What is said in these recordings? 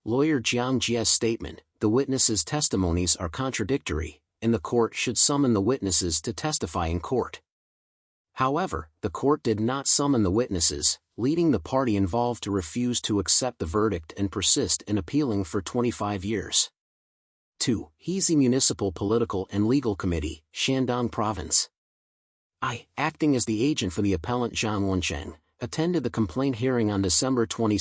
Lawyer Jiang's statement, the witnesses' testimonies are contradictory, and the court should summon the witnesses to testify in court. However, the court did not summon the witnesses, leading the party involved to refuse to accept the verdict and persist in appealing for 25 years. 2. Hezy Municipal Political and Legal Committee, Shandong Province. I, acting as the agent for the appellant Jiang, attended the complaint hearing on December 22,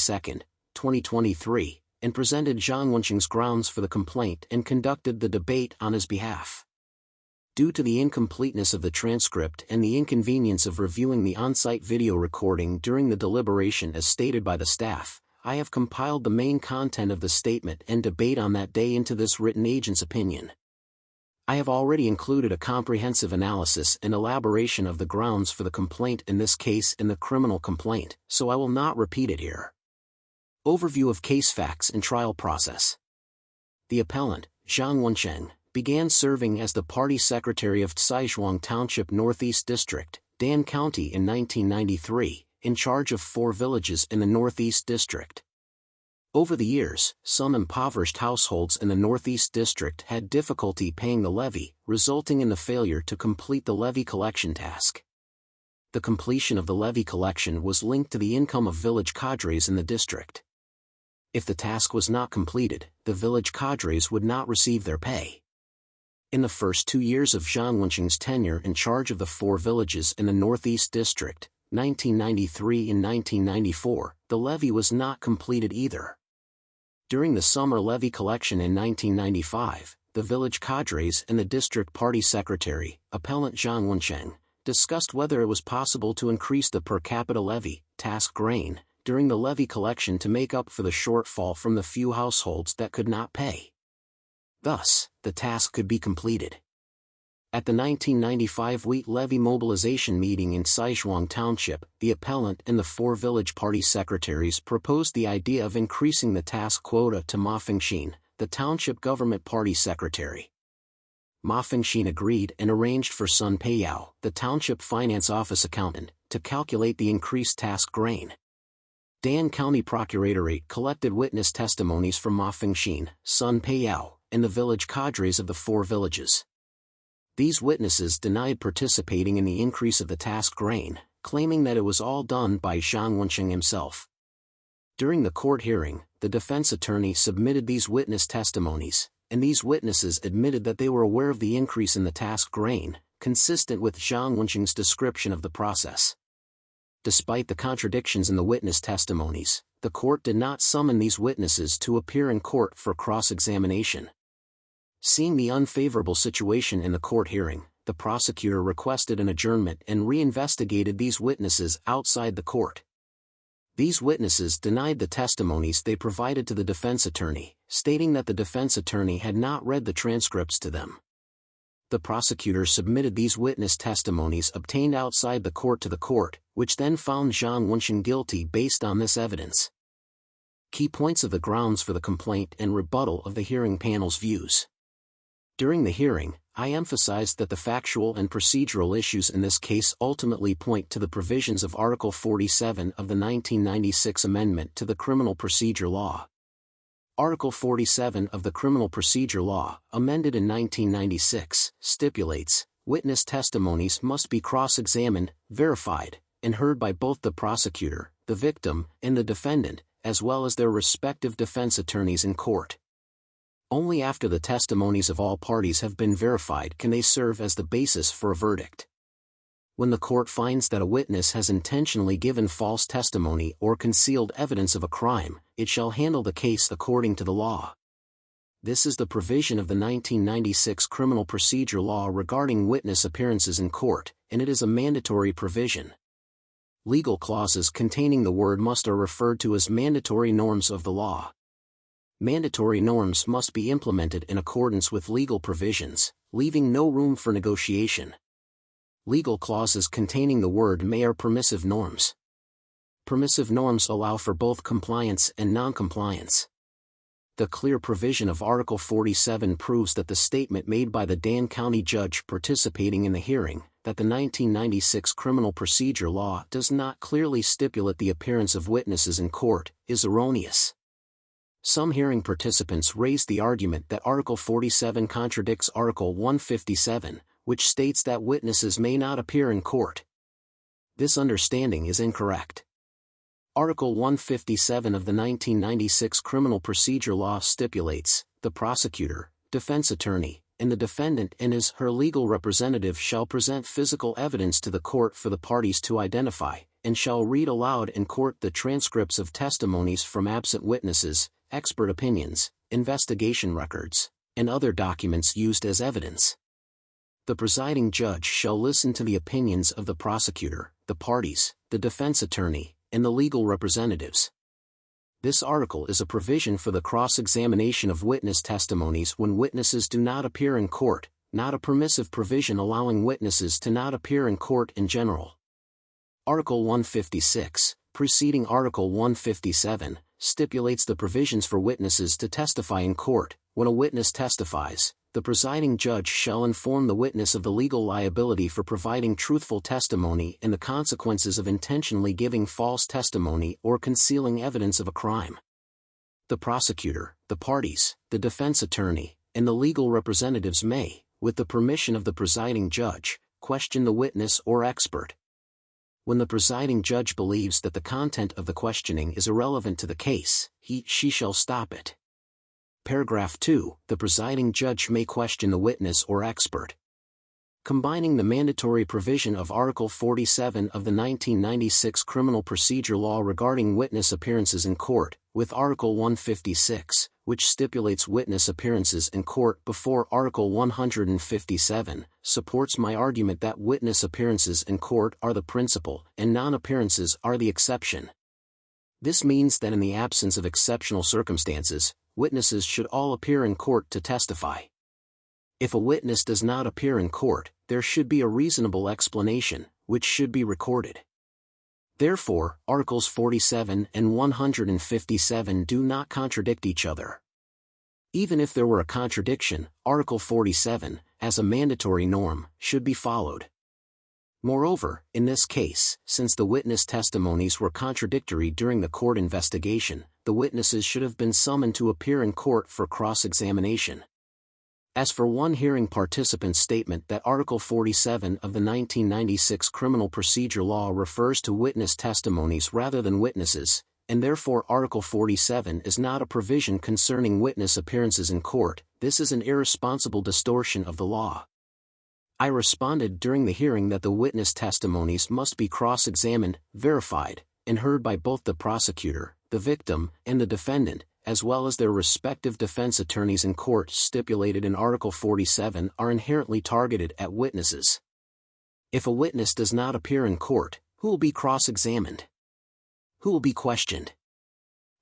2023, and presented Jiang's grounds for the complaint and conducted the debate on his behalf. Due to the incompleteness of the transcript and the inconvenience of reviewing the on-site video recording during the deliberation as stated by the staff, I have compiled the main content of the statement and debate on that day into this written agent's opinion. I have already included a comprehensive analysis and elaboration of the grounds for the complaint in this case in the criminal complaint, so I will not repeat it here. Overview of case facts and trial process. The appellant, Jiang, began serving as the party secretary of Tsaizhuang Township Northeast District, Dan County in 1993, in charge of 4 villages in the Northeast District. Over the years, some impoverished households in the Northeast District had difficulty paying the levy, resulting in the failure to complete the levy collection task. The completion of the levy collection was linked to the income of village cadres in the district. If the task was not completed, the village cadres would not receive their pay. In the first 2 years of Jiang's tenure in charge of the 4 villages in the Northeast District, 1993 and 1994, the levy was not completed either. During the summer levy collection in 1995, the village cadres and the district party secretary, appellant Jiang, discussed whether it was possible to increase the per capita levy, task grain, during the levy collection to make up for the shortfall from the few households that could not pay. Thus, the task could be completed. At the 1995 wheat levy mobilization meeting in Tsaizhuang Township, the appellant and the 4 village party secretaries proposed the idea of increasing the task quota to Ma Fengxin, the township government party secretary. Ma Fengxin agreed and arranged for Sun Peiyao, the township finance office accountant, to calculate the increased task grain. Dan County Procuratorate collected witness testimonies from Ma Fengxin, Sun Peiyao, and the village cadres of the 4 villages. These witnesses denied participating in the increase of the task grain, claiming that it was all done by Jiang himself. During the court hearing, the defense attorney submitted these witness testimonies, and these witnesses admitted that they were aware of the increase in the task grain, consistent with Jiang's description of the process. Despite the contradictions in the witness testimonies, the court did not summon these witnesses to appear in court for cross-examination. Seeing the unfavorable situation in the court hearing, the prosecutor requested an adjournment and re-investigated these witnesses outside the court. These witnesses denied the testimonies they provided to the defense attorney, stating that the defense attorney had not read the transcripts to them. The prosecutor submitted these witness testimonies obtained outside the court to the court, which then found Jiang guilty based on this evidence. Key points of the grounds for the complaint and rebuttal of the hearing panel's views. During the hearing, I emphasized that the factual and procedural issues in this case ultimately point to the provisions of Article 47 of the 1996 Amendment to the Criminal Procedure Law. Article 47 of the Criminal Procedure Law, amended in 1996, stipulates, witness testimonies must be cross-examined, verified, and heard by both the prosecutor, the victim, and the defendant, as well as their respective defense attorneys in court. Only after the testimonies of all parties have been verified can they serve as the basis for a verdict. When the court finds that a witness has intentionally given false testimony or concealed evidence of a crime, it shall handle the case according to the law. This is the provision of the 1996 Criminal Procedure Law regarding witness appearances in court, and it is a mandatory provision. Legal clauses containing the word must are referred to as mandatory norms of the law. Mandatory norms must be implemented in accordance with legal provisions, leaving no room for negotiation. Legal clauses containing the word may are permissive norms. Permissive norms allow for both compliance and non-compliance. The clear provision of Article 47 proves that the statement made by the Dan County judge participating in the hearing, that the 1996 Criminal Procedure Law does not clearly stipulate the appearance of witnesses in court, is erroneous. Some hearing participants raised the argument that Article 47 contradicts Article 157, which states that witnesses may not appear in court. This understanding is incorrect. Article 157 of the 1996 Criminal Procedure Law stipulates, the prosecutor, defense attorney, and the defendant and his/her legal representative shall present physical evidence to the court for the parties to identify, and shall read aloud in court the transcripts of testimonies from absent witnesses, expert opinions, investigation records, and other documents used as evidence. The presiding judge shall listen to the opinions of the prosecutor, the parties, the defense attorney, and the legal representatives. This article is a provision for the cross-examination of witness testimonies when witnesses do not appear in court, not a permissive provision allowing witnesses to not appear in court in general. Article 156, preceding Article 157, stipulates the provisions for witnesses to testify in court. When a witness testifies, the presiding judge shall inform the witness of the legal liability for providing truthful testimony and the consequences of intentionally giving false testimony or concealing evidence of a crime. The prosecutor, the parties, the defense attorney, and the legal representatives may, with the permission of the presiding judge, question the witness or expert. When the presiding judge believes that the content of the questioning is irrelevant to the case, he/she shall stop it. Paragraph 2. The presiding judge may question the witness or expert. Combining the mandatory provision of Article 47 of the 1996 Criminal Procedure Law regarding witness appearances in court, with Article 156, which stipulates witness appearances in court before Article 157, supports my argument that witness appearances in court are the principle and non-appearances are the exception. This means that in the absence of exceptional circumstances, witnesses should all appear in court to testify. If a witness does not appear in court, there should be a reasonable explanation, which should be recorded. Therefore, Articles 47 and 157 do not contradict each other. Even if there were a contradiction, Article 47, as a mandatory norm, should be followed. Moreover, in this case, since the witness testimonies were contradictory during the court investigation, the witnesses should have been summoned to appear in court for cross-examination. As for one hearing participant's statement that Article 47 of the 1996 Criminal Procedure Law refers to witness testimonies rather than witnesses, and therefore Article 47 is not a provision concerning witness appearances in court, this is an irresponsible distortion of the law. I responded during the hearing that the witness testimonies must be cross-examined, verified, and heard by both the prosecutor, the victim, and the defendant, as well as their respective defense attorneys in court stipulated in Article 47 are inherently targeted at witnesses. If a witness does not appear in court, who will be cross-examined? Who will be questioned?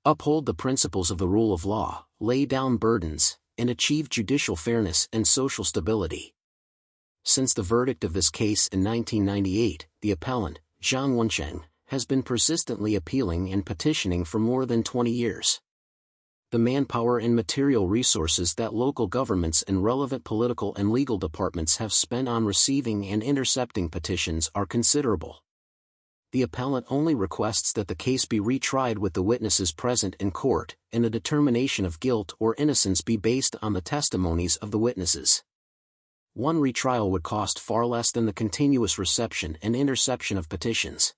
Uphold the principles of the rule of law, lay down burdens, and achieve judicial fairness and social stability. Since the verdict of this case in 1998, the appellant, Jiang, has been persistently appealing and petitioning for more than 20 years. The manpower and material resources that local governments and relevant political and legal departments have spent on receiving and intercepting petitions are considerable. The appellant only requests that the case be retried with the witnesses present in court, and the determination of guilt or innocence be based on the testimonies of the witnesses. One retrial would cost far less than the continuous reception and interception of petitions.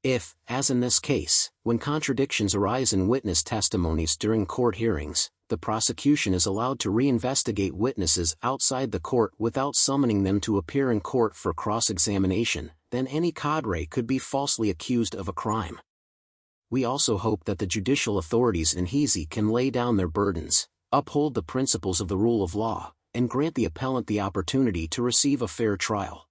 If, as in this case, when contradictions arise in witness testimonies during court hearings, the prosecution is allowed to reinvestigate witnesses outside the court without summoning them to appear in court for cross-examination, then any cadre could be falsely accused of a crime. We also hope that the judicial authorities in Hezi can lay down their burdens, uphold the principles of the rule of law, and grant the appellant the opportunity to receive a fair trial.